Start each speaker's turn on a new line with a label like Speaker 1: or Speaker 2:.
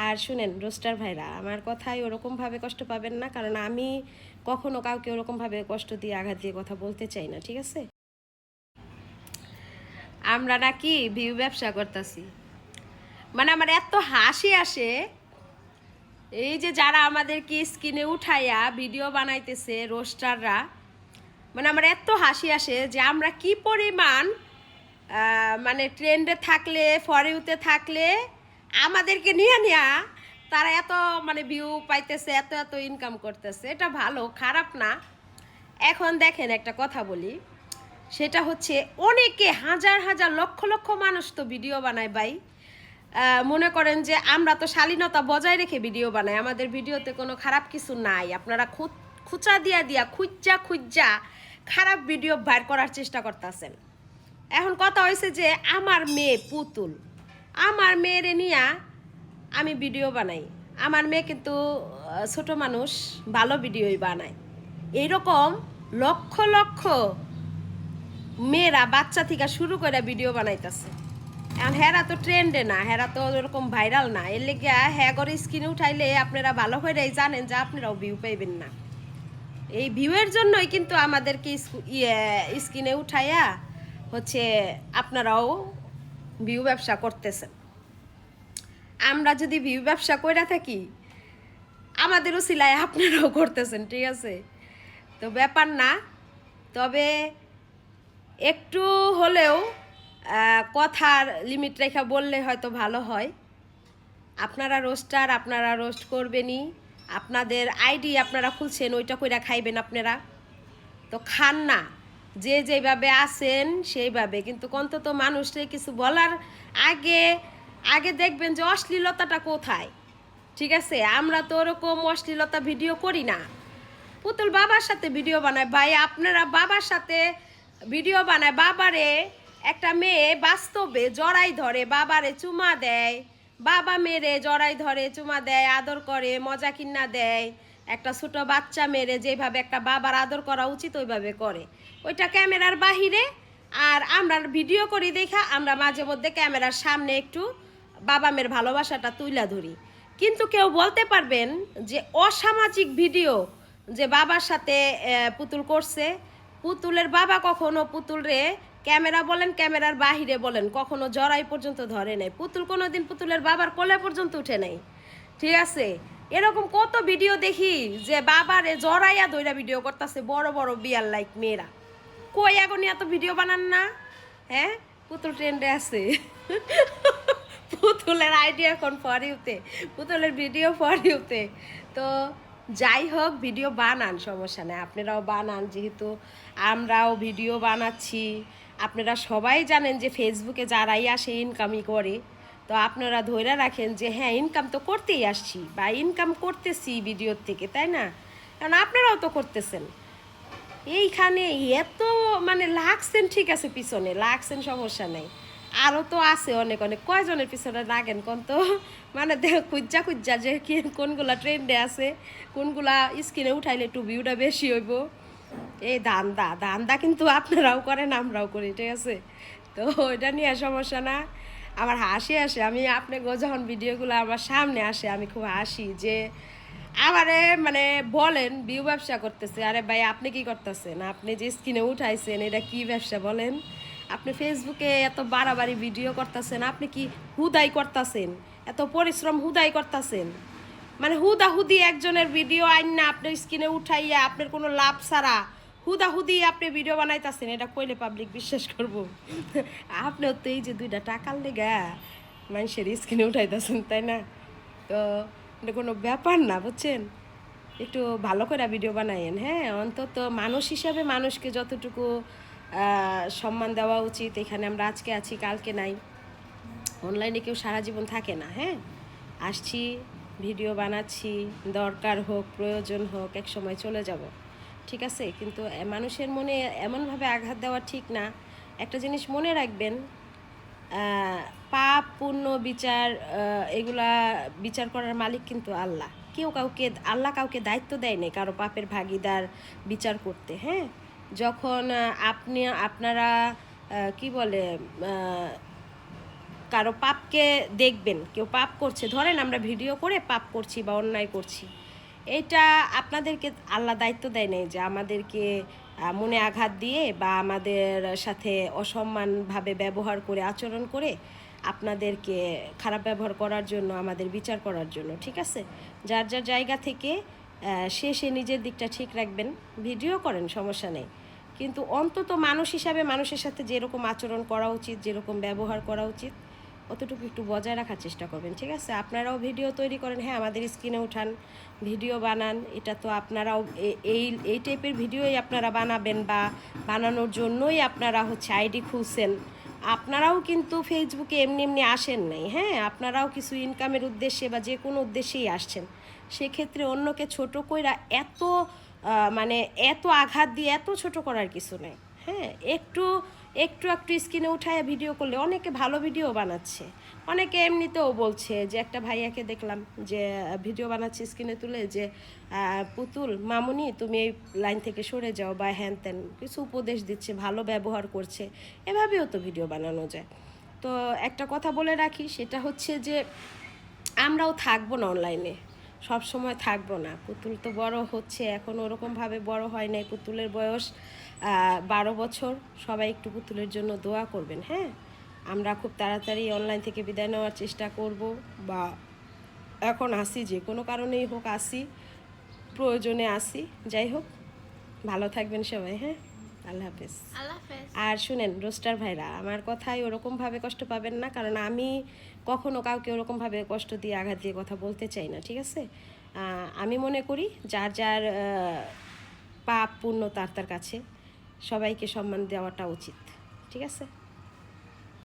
Speaker 1: আর শুনেন রোস্টার ভাইরা, আমার কথাই ওরকমভাবে কষ্ট পাবেন না, কারণ আমি কখনো কাউকে ওরকমভাবে কষ্ট দিয়ে আঘাত দিয়ে কথা বলতে চাই না, ঠিক আছে? আমরা নাকি ভিউ ব্যবসা করতেছি, মানে আমার এত হাসি আসে। এই যে যারা আমাদেরকে স্ক্রিনে উঠাইয়া ভিডিও বানাইতেছে রোস্টাররা, মানে আমার এত হাসি আসে যে আমরা কি পরিমাণ মানে ট্রেন্ডে থাকলে, ফর ইউতে থাকলে আমাদেরকে নিয়ে নিয়া তারা এত মানে ভিউ পাইতেছে, এত এত ইনকাম করতেছে। এটা ভালো, খারাপ না। এখন দেখেন একটা কথা বলি, সেটা হচ্ছে অনেকে হাজার হাজার লক্ষ লক্ষ মানুষ তো ভিডিও বানায় ভাই। মনে করেন যে আমরা তো শালীনতা বজায় রেখে ভিডিও বানাই, আমাদের ভিডিওতে কোনো খারাপ কিছু নাই। আপনারা খুচা দিয়া দিয়া খুঁজা খুঁজা খারাপ ভিডিও বাইর করার চেষ্টা করতেছেন। এখন কথা হয়েছে যে আমার মেয়ে পুতুল, আমার মেয়েরে নিয়া আমি ভিডিও বানাই। আমার মেয়ে কিন্তু ছোট মানুষ, ভালো ভিডিওই বানায়। এইরকম লক্ষ লক্ষ মেয়েরা বাচ্চা থেকে শুরু করে ভিডিও বানাইতেছে। এখন হেরা তো ট্রেন্ডে না, হেরা তো ওরকম ভাইরাল না, এর লেগে হ্যাঁ করে স্ক্রিনে উঠাইলে আপনারা ভালো করে জানেন যে আপনারাও ভিউ পাইবেন না। এই ভিউয়ের জন্যই কিন্তু আমাদেরকে স্ক্রিনে উঠাইয়া হচ্ছে আপনারাও ভিউ ব্যবসা করতেছেন। আমরা যদি ভিউ ব্যবসা করে থাকি, আমাদেরও সিলাই আপনারাও করতেছেন, ঠিক আছে? তো ব্যাপার না, তবে একটু হলেও কথার লিমিট রেখা বললে হয়তো ভালো হয়। আপনারা রোস্টার, আপনারা রোস্ট করবেনই, আপনাদের আইডি আপনারা খুলছেন ওইটা কইরা খাইবেন আপনারা, তো খান না। যে যেভাবে আছেন সেইভাবে, কিন্তু অন্তত মানুষকে কিছু বলার আগে আগে দেখবেন যে অশ্লীলতাটা কোথায়, ঠিক আছে? আমরা তো ওরকম অশ্লীলতা ভিডিও করি না। পুতুল বাবার সাথে ভিডিও বানায় ভাই, আপনারা বাবার সাথে ভিডিও বানায়, বাবারে একটা মেয়ে বাস্তবে জড়াই ধরে, বাবারে চুমা দেয়, বাবা মেরে জড়াই ধরে চুমা দেয়, আদর করে, মজা কিন্না দেয়। একটা ছোট বাচ্চা মেরে যেভাবে একটা বাবার আদর করা উচিত ওইভাবে করে, ওইটা ক্যামেরার বাহিরে। আর আমরা ভিডিও করি দেখা আমরা মাঝে মধ্যে ক্যামেরার সামনে একটু বাবা মেয়ের ভালোবাসাটা তুইলা ধরি। কিন্তু কেউ বলতে পারবেন যে অসামাজিক ভিডিও যে বাবার সাথে পুতুল করছে? পুতুলের বাবা কখনো পুতুলরে ক্যামেরা বলেন ক্যামেরার বাহিরে বলেন কখনো জড়াই পর্যন্ত ধরে নাই। পুতুল কোনোদিন পুতুলের বাবার কোলে পর্যন্ত উঠে নাই, ঠিক আছে? এরকম কত ভিডিও দেখি যে বাবারে জড়াইয়া দইরা ভিডিও করতেছে বড় বড় বিয়ার লাইক মেয়েরা। কই এখন এত ভিডিও বানান না? হ্যাঁ, পুতুল ট্রেন্ডে আছে। পুতুলের আইডিয়া এখন ফর ইউতে, পুতুলের ভিডিও ফর ইউতে। তো যাই হোক, ভিডিও বানান, সমস্যা নেই, আপনারাও বানান, যেহেতু আমরাও ভিডিও বানাচ্ছি। আপনারা সবাই জানেন যে ফেসবুকে যারাই আসে ইনকামই করে। তো আপনারা ধরে রাখেন যে হ্যাঁ, ইনকাম তো করতেই আসছি বা ইনকাম করতেছি ভিডিওর থেকে, তাই না? কারণ আপনারাও তো করতেছেন। এইখানে এত মানে লাগছেন, ঠিক আছে, পিছনে লাগছেন, সমস্যা নেই। আরও তো আছে অনেক অনেক, কয়জনের পিছনে লাগেন কোন তো? মানে খুঁজা খুঁজা যে কি কোনগুলা ট্রেন্ডে আছে, কোনগুলা স্ক্রিনে উঠাইলে একটু ভিউটা বেশি হইব, এই ধান্দা ধান্দা কিন্তু আপনারাও করেন, আমরাও করি, ঠিক আছে? তো ওইটা নিয়ে সমস্যা না। আমার হাসি আসে, আমি আপনি যখন ভিডিওগুলো আমার সামনে আসে আমি খুব হাসি যে আমারে মানে বলেন ভিউ ব্যবসা করতেছে। আরে ভাই, আপনি কি করতেছেন? আপনি যে স্ক্রিনে উঠাইছেন এটা কি ব্যবসা বলেন? আপনি ফেসবুকে এত বাড়াবাড়ি ভিডিও করতেছেন, আপনি কি হুদাই করতেছেন? এত পরিশ্রম হুদাই করতেছেন? মানে হুদা হুদি একজনের ভিডিও আইন না আপনার স্ক্রিনে উঠাইয়া আপনার কোনো লাভ ছাড়া হুদা হুদি আপনি ভিডিও বানাইতেছেন, এটা কইলে পাবলিক বিশ্বাস করব? আপনিও তো এই যে দুইটা টাকার লেগা মানুষের স্ক্রিনে উঠাইতেছেন, তাই না? তো এটা কোনো ব্যাপার না, বুঝছেন? একটু ভালো করে ভিডিও বানায়েন, হ্যাঁ? অন্তত মানুষ হিসাবে মানুষকে যতটুকু সম্মান দেওয়া উচিত। এখানে আমরা আজকে আছি, কালকে নাই। অনলাইনে কেউ সারা জীবন থাকে না, হ্যাঁ? আসছি, ভিডিও বানাচ্ছি, দরকার হোক, প্রয়োজন হোক, এক সময় চলে যাব, ঠিক আছে? কিন্তু মানুষের মনে এমনভাবে আঘাত দেওয়া ঠিক না। একটা জিনিস মনে রাখবেন, পাপ পুণ্য বিচার এগুলা বিচার করার মালিক কিন্তু আল্লাহ। আল্লাহ কাউকে দায়িত্ব দেয় না কারো পাপের ভাগিদার বিচার করতে, হ্যাঁ? যখন আপনারা কি বলে কারো পাপকে দেখবেন, কেউ পাপ করছে, ধরেন আমরা ভিডিও করে পাপ করছি বা অন্যায় করছি, এটা আপনাদেরকে আল্লাহ দায়িত্ব দেয় নাই যে আমাদেরকে মনে আঘাত দিয়ে বা আমাদের সাথে অসম্মানভাবে ব্যবহার করে আচরণ করে আপনাদেরকে খারাপ ব্যবহার করার জন্য, আমাদের বিচার করার জন্য। ঠিক আছে, যার যার জায়গা থেকে সে নিজের দিকটা ঠিক রাখবেন, ভিডিও করেন, সমস্যা নেই, কিন্তু অন্তত মানুষ হিসাবে মানুষের সাথে যেরকম আচরণ করা উচিত, যেরকম ব্যবহার করা উচিত, অতটুকু একটু বজায় রাখার চেষ্টা করবেন। ঠিক আছে, আপনারাও ভিডিও তৈরি করেন, হ্যাঁ আমাদের স্ক্রিনে উঠান, ভিডিও বানান, এটা তো আপনারাও এই এই টাইপের ভিডিওই আপনারা বানাবেন বা বানানোর জন্যই আপনারা হচ্ছে আইডি খুলছেন। আপনারাও কিন্তু ফেসবুকে এমনি এমনি আসেন নাই, হ্যাঁ আপনারাও কিছু ইনকামের উদ্দেশ্যে বা যে কোনো উদ্দেশ্যেই আসছেন। সেক্ষেত্রে অন্যকে ছোট কইরা এত মানে এত আঘাত দিয়ে এত ছোট করার কিছু নেই। হ্যাঁ, একটু একটু একটু স্ক্রিনে উঠায় ভিডিও করলে অনেকে ভালো ভিডিও বানাচ্ছে। অনেকে এমনিতেও বলছে যে, একটা ভাইয়াকে দেখলাম যে ভিডিও বানাচ্ছে স্ক্রিনে তুলে যে পুতুল মামুনি তুমি এই লাইন থেকে সরে যাও বা হ্যান ত্যান কিছু উপদেশ দিচ্ছে, ভালো ব্যবহার করছে, এভাবেও তো ভিডিও বানানো যায়। তো একটা কথা বলে রাখি, সেটা হচ্ছে যে আমরাও থাকবো না অনলাইনে, সব সময় থাকবো না। পুতুল তো বড় হচ্ছে, এখন ওরকমভাবে বড় হয় নাই, পুতুলের বয়স 12 বছর। সবাই একটু পুতুলের জন্য দোয়া করবেন। হ্যাঁ, আমরা খুব তাড়াতাড়ি অনলাইন থেকে বিদায় নেওয়ার চেষ্টা করব, বা এখন আসি, যে কোনো কারণেই হোক আসি, প্রয়োজনে আসি, যাই হোক ভালো থাকবেন সবাই। হ্যাঁ, আল্লাহ হাফেজ।
Speaker 2: আল্লাহ হাফেজ।
Speaker 1: আর শুনেন রোস্টার ভাইরা, আমার কথায় ওরকমভাবে কষ্ট পাবেন না, কারণ আমি কখনো কাউকে ওরকমভাবে কষ্ট দিয়ে আঘাত দিয়ে কথা বলতে চাই না। ঠিক আছে, আমি মনে করি যার যার পাপ পুণ্য তার তার কাছে, সবাইকে সম্মান দেওয়াটা উচিত। ঠিক আছে।